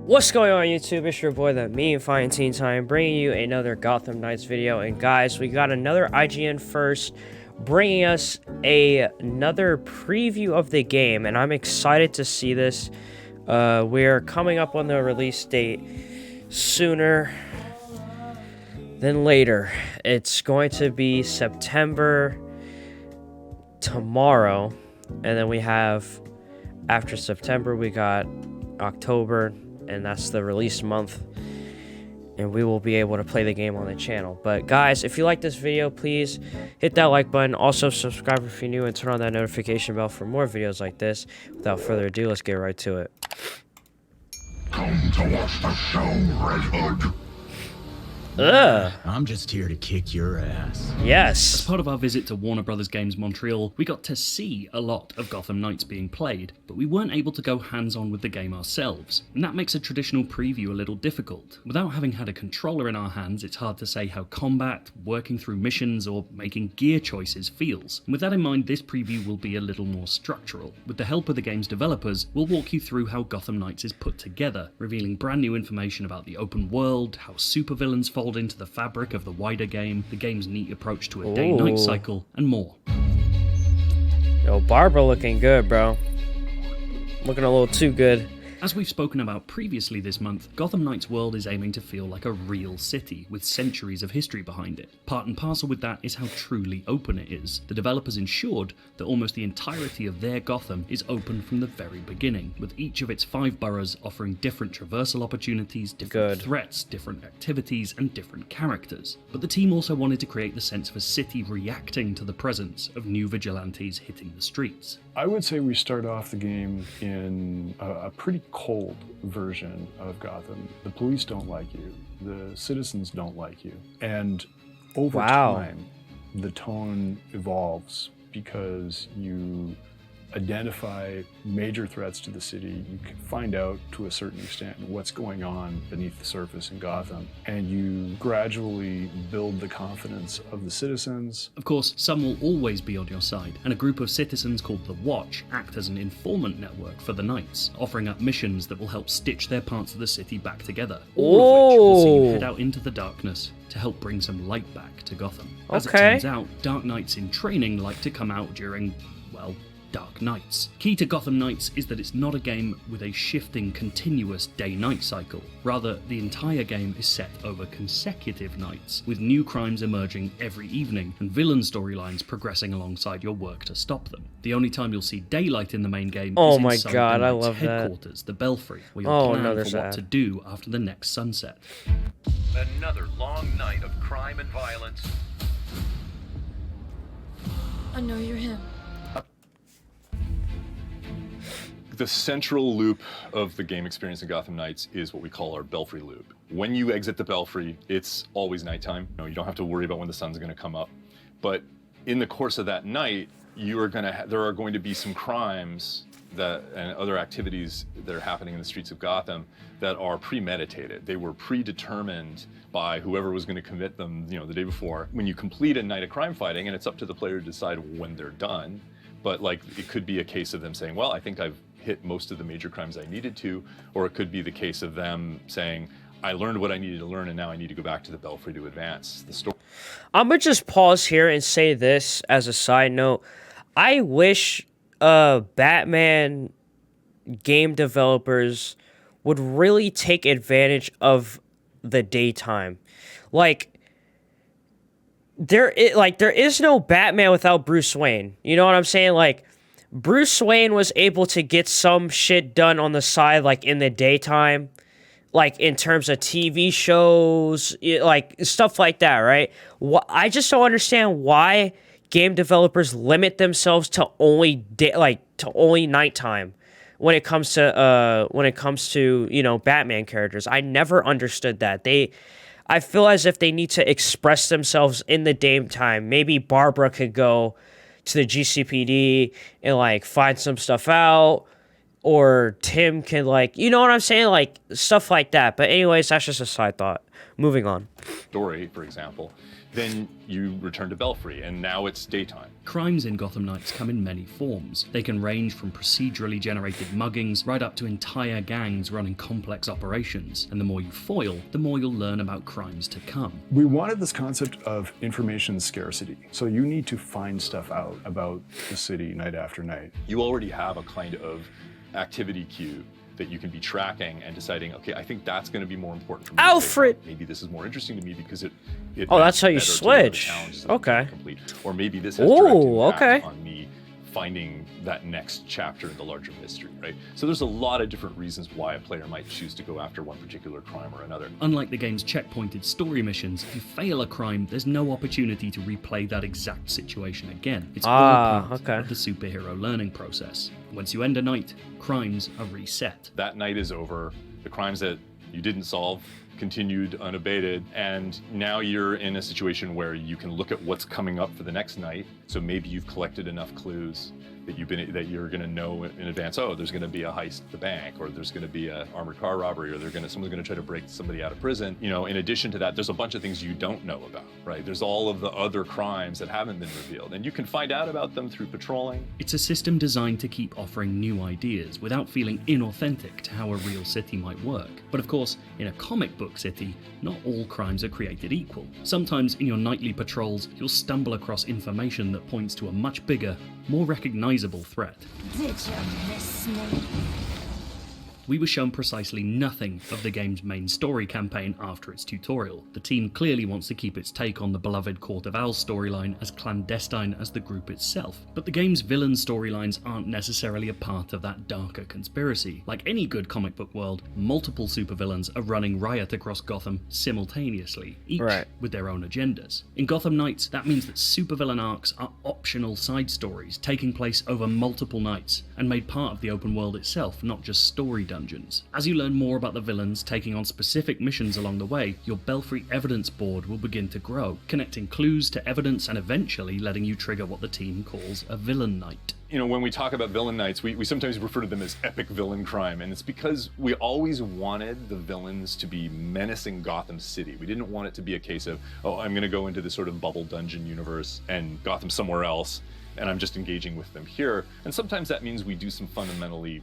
What's going on YouTube? It's your boy, the Me and Fine Teen Time, bringing you another Gotham Knights video. And guys, we got another IGN first, bringing us another preview of the game, and I'm excited to see this. We're coming up on the release date sooner than later. It's going to be September tomorrow, and then we have, after September, we got October, and that's the release month, and we will be able to play the game on the channel. But guys, if you like this video, please hit that like button. Also subscribe if you're new, and turn on that notification bell for more videos like this. Without further ado, let's get right to it. Come to watch the show, Red Hood. I'm just here to kick your ass. Yes. As part of our visit to Warner Bros. Games Montreal, we got to see a lot of Gotham Knights being played, but we weren't able to go hands-on with the game ourselves, and that makes a traditional preview a little difficult. Without having had a controller in our hands, it's hard to say how combat, working through missions, or making gear choices feels. And with that in mind, this preview will be a little more structural. With the help of the game's developers, we'll walk you through how Gotham Knights is put together, revealing brand new information about the open world, how supervillains fold into the fabric of the wider game, the game's neat approach to a day-night cycle, and more. Yo, Barbara looking good, bro. Looking a little too good. As we've spoken about previously this month, Gotham Knights' world is aiming to feel like a real city, with centuries of history behind it. Part and parcel with that is how truly open it is. The developers ensured that almost the entirety of their Gotham is open from the very beginning, with each of its 5 boroughs offering different traversal opportunities, different threats, different activities, and different characters. But the team also wanted to create the sense of a city reacting to the presence of new vigilantes hitting the streets. I would say we start off the game in a pretty cold version of Gotham. The police don't like you. The citizens don't like you. And over time, the tone evolves because you identify major threats to the city. You can find out to a certain extent what's going on beneath the surface in Gotham, and you gradually build the confidence of the citizens. Of course, some will always be on your side, and a group of citizens called the Watch act as an informant network for the Knights, offering up missions that will help stitch their parts of the city back together, all of which will see you head out into the darkness to help bring some light back to Gotham. As it turns out, Dark Knights in training like to come out during, well, Dark Nights. Key to Gotham Knights is that it's not a game with a shifting, continuous day-night cycle. Rather, the entire game is set over consecutive nights, with new crimes emerging every evening and villain storylines progressing alongside your work to stop them. The only time you'll see daylight in the main game is inside the Knight's headquarters, the Belfry, where you'll plan for what to do after the next sunset. Another long night of crime and violence. I know you're him. The central loop of the game experience in Gotham Knights is what we call our Belfry loop. When you exit the Belfry, it's always nighttime. You don't have to worry about when the sun's going to come up. But in the course of that night, there are going to be some crimes and other activities that are happening in the streets of Gotham that are premeditated. They were predetermined by whoever was going to commit them, the day before. When you complete a night of crime fighting, and it's up to the player to decide when they're done, but it could be a case of them saying, well, I think I've hit most of the major crimes I needed to, or it could be the case of them saying, I learned what I needed to learn and now I need to go back to the Belfry to advance the story. I'm gonna just pause here and say this as a side note. I wish Batman game developers would really take advantage of the daytime. There is no Batman without Bruce Wayne. You know what I'm saying? Bruce Wayne was able to get some shit done on the side, in the daytime, in terms of TV shows, stuff like that, right? I just don't understand why game developers limit themselves to only nighttime when it comes to Batman characters. I never understood that. I feel as if they need to express themselves in the daytime. Maybe Barbara could go to the GCPD and find some stuff out, or Tim can, like, you know what I'm saying? Like, stuff like that. But anyways, that's just a side thought. Moving on. Story, for example, then you return to Belfry, and now it's daytime. Crimes in Gotham Knights come in many forms. They can range from procedurally generated muggings right up to entire gangs running complex operations, and the more you foil, the more you'll learn about crimes to come. We wanted this concept of information scarcity. So you need to find stuff out about the city night after night. You already have a kind of activity queue that you can be tracking and deciding, okay, I think that's going to be more important for me. Alfred! Maybe this is more interesting to me because it Oh, that's how you better to the other switch. challenges that I'm Okay. trying to complete. Or maybe this has direct Ooh, impact okay. on me finding that next chapter in the larger mystery, right? So there's a lot of different reasons why a player might choose to go after one particular crime or another. Unlike the game's checkpointed story missions, if you fail a crime, there's no opportunity to replay that exact situation again. It's all part okay. of the superhero learning process. Once you end a night, crimes are reset. That night is over. The crimes that you didn't solve continued unabated, and now you're in a situation where you can look at what's coming up for the next night. So maybe you've collected enough clues that you're going to know in advance. Oh, there's going to be a heist at the bank, or there's going to be a armored car robbery, or someone's going to try to break somebody out of prison. You know, in addition to that, there's a bunch of things you don't know about, right? There's all of the other crimes that haven't been revealed, and you can find out about them through patrolling. It's a system designed to keep offering new ideas without feeling inauthentic to how a real city might work. But of course, in a comic book city, not all crimes are created equal. Sometimes in your nightly patrols, you'll stumble across information that points to a much bigger, more recognizable threat. Did you miss me? We were shown precisely nothing of the game's main story campaign after its tutorial. The team clearly wants to keep its take on the beloved Court of Owls storyline as clandestine as the group itself, but the game's villain storylines aren't necessarily a part of that darker conspiracy. Like any good comic book world, multiple supervillains are running riot across Gotham simultaneously, each with their own agendas. In Gotham Knights, that means that supervillain arcs are optional side stories taking place over multiple nights and made part of the open world itself, not just story dungeons. As you learn more about the villains taking on specific missions along the way, your Belfry evidence board will begin to grow, connecting clues to evidence and eventually letting you trigger what the team calls a villain night. You know, when we talk about villain nights, we sometimes refer to them as epic villain crime, and it's because we always wanted the villains to be menacing Gotham City. We didn't want it to be a case of, oh, I'm going to go into this sort of bubble dungeon universe and Gotham somewhere else, and I'm just engaging with them here. And sometimes that means we do some fundamentally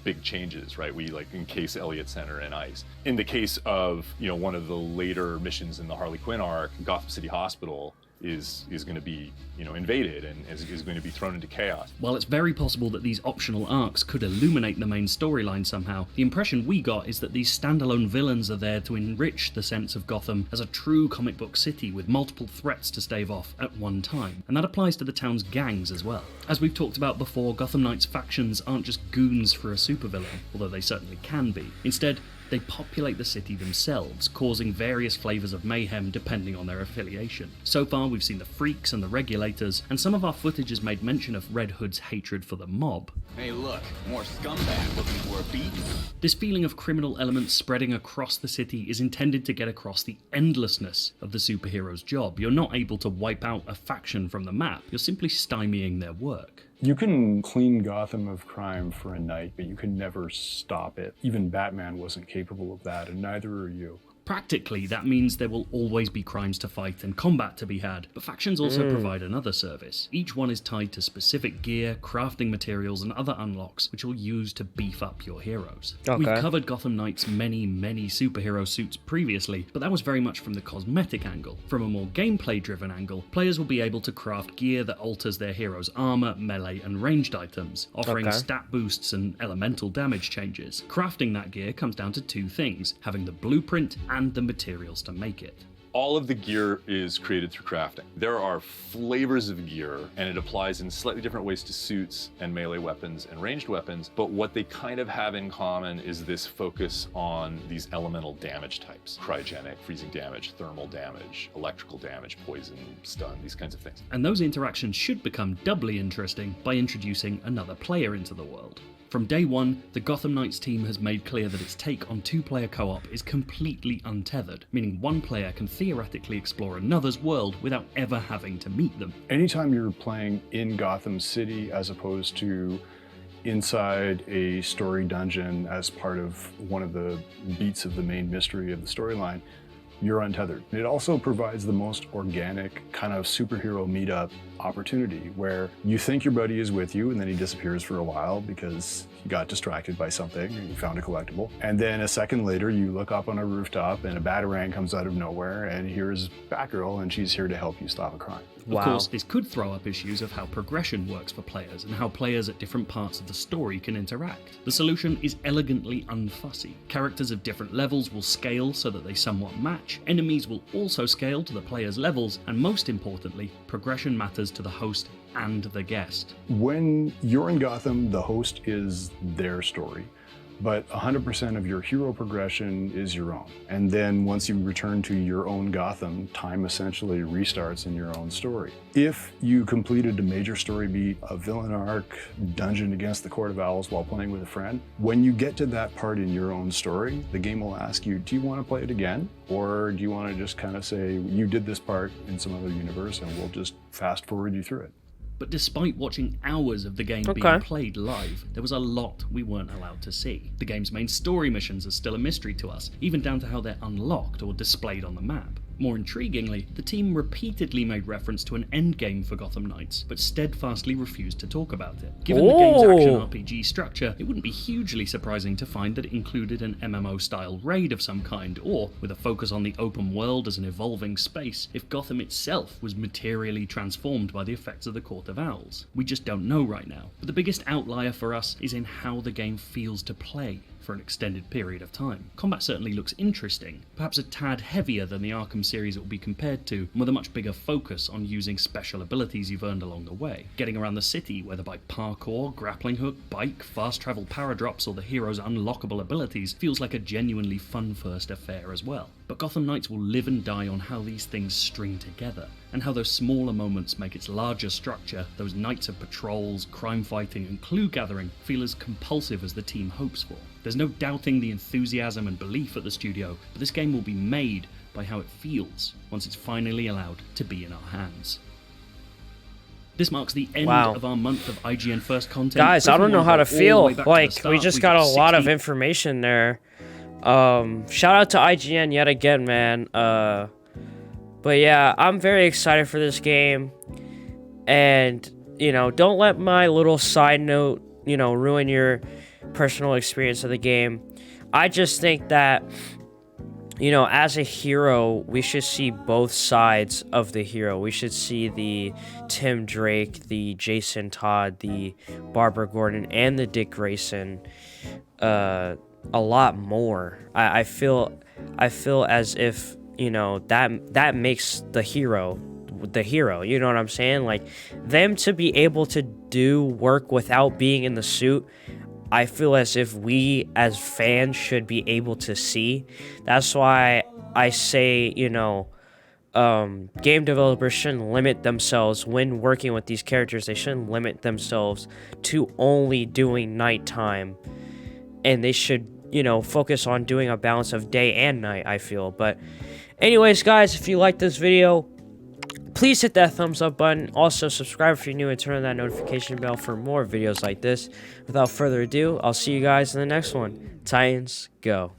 big changes, right? We like encase Elliott Center in ice. In the case of, one of the later missions in the Harley Quinn arc, Gotham City Hospital is going to be, invaded and is going to be thrown into chaos. While it's very possible that these optional arcs could illuminate the main storyline somehow, the impression we got is that these standalone villains are there to enrich the sense of Gotham as a true comic book city with multiple threats to stave off at one time. And that applies to the town's gangs as well. As we've talked about before, Gotham Knights factions aren't just goons for a supervillain, although they certainly can be. Instead, they populate the city themselves, causing various flavours of mayhem depending on their affiliation. So far, we've seen the Freaks and the Regulators, and some of our footage has made mention of Red Hood's hatred for the mob. Hey look, more scumbag looking for a beat. This feeling of criminal elements spreading across the city is intended to get across the endlessness of the superhero's job. You're not able to wipe out a faction from the map, you're simply stymieing their work. You can clean Gotham of crime for a night, but you can never stop it. Even Batman wasn't capable of that, and neither are you. Practically, that means there will always be crimes to fight and combat to be had, but factions also provide another service. Each one is tied to specific gear, crafting materials, and other unlocks, which you'll use to beef up your heroes. Okay. We've covered Gotham Knights' many superhero suits previously, but that was very much from the cosmetic angle. From a more gameplay-driven angle, players will be able to craft gear that alters their hero's armor, melee, and ranged items, offering stat boosts and elemental damage changes. Crafting that gear comes down to two things: having the blueprint and the materials to make it. All of the gear is created through crafting. There are flavors of gear, and it applies in slightly different ways to suits and melee weapons and ranged weapons, but what they kind of have in common is this focus on these elemental damage types. Cryogenic, freezing damage, thermal damage, electrical damage, poison, stun, these kinds of things. And those interactions should become doubly interesting by introducing another player into the world. From day one, the Gotham Knights team has made clear that its take on two-player co-op is completely untethered, meaning one player can theoretically explore another's world without ever having to meet them. Anytime you're playing in Gotham City as opposed to inside a story dungeon as part of one of the beats of the main mystery of the storyline, you're untethered. It also provides the most organic kind of superhero meetup opportunity where you think your buddy is with you and then he disappears for a while because he got distracted by something and you found a collectible. And then a second later, you look up on a rooftop and a Batarang comes out of nowhere and here's Batgirl and she's here to help you stop a crime. Of course, this could throw up issues of how progression works for players and how players at different parts of the story can interact. The solution is elegantly unfussy. Characters of different levels will scale so that they somewhat match, enemies will also scale to the player's levels, and most importantly, progression matters to the host and the guest. When you're in Gotham, the host is their story, but 100% of your hero progression is your own. And then once you return to your own Gotham, time essentially restarts in your own story. If you completed a major story beat, a villain arc, dungeon against the Court of Owls while playing with a friend, when you get to that part in your own story, the game will ask you, do you want to play it again? Or do you want to just kind of say, you did this part in some other universe and we'll just fast forward you through it? But despite watching hours of the game being played live, there was a lot we weren't allowed to see. The game's main story missions are still a mystery to us, even down to how they're unlocked or displayed on the map. More intriguingly, the team repeatedly made reference to an endgame for Gotham Knights, but steadfastly refused to talk about it. Given the game's action RPG structure, it wouldn't be hugely surprising to find that it included an MMO-style raid of some kind, or, with a focus on the open world as an evolving space, if Gotham itself was materially transformed by the effects of the Court of Owls. We just don't know right now, but the biggest outlier for us is in how the game feels to play for an extended period of time. Combat certainly looks interesting, perhaps a tad heavier than the Arkham series it will be compared to, and with a much bigger focus on using special abilities you've earned along the way. Getting around the city, whether by parkour, grappling hook, bike, fast travel paradrops, or the hero's unlockable abilities, feels like a genuinely fun first affair as well. But Gotham Knights will live and die on how these things string together, and how those smaller moments make its larger structure, those nights of patrols, crime fighting, and clue gathering, feel as compulsive as the team hopes for. There's no doubting the enthusiasm and belief at the studio, but this game will be made by how it feels once it's finally allowed to be in our hands. This marks the end of our month of IGN First content. Guys, I don't know how to feel. Like, we just got a lot of information there. Shout out to IGN yet again, man. But yeah, I'm very excited for this game. And, you know, don't let my little side note, you know, ruin your personal experience of the game. I just think that, you know, as a hero, we should see both sides of the hero. We should see the Tim Drake, the Jason Todd, the Barbara Gordon, and the Dick Grayson a lot more. I feel as if, you know, that makes the hero, you know what I'm saying? Like, them to be able to do work without being in the suit, I feel as if we as fans should be able to see. That's why I say, you know, game developers shouldn't limit themselves when working with these characters. They shouldn't limit themselves to only doing nighttime, and they should, you know, focus on doing a balance of day and night, I feel. But anyways, guys, if you like this video, please hit that thumbs up button. Also, subscribe if you're new and turn on that notification bell for more videos like this. Without further ado, I'll see you guys in the next one. Titans, go.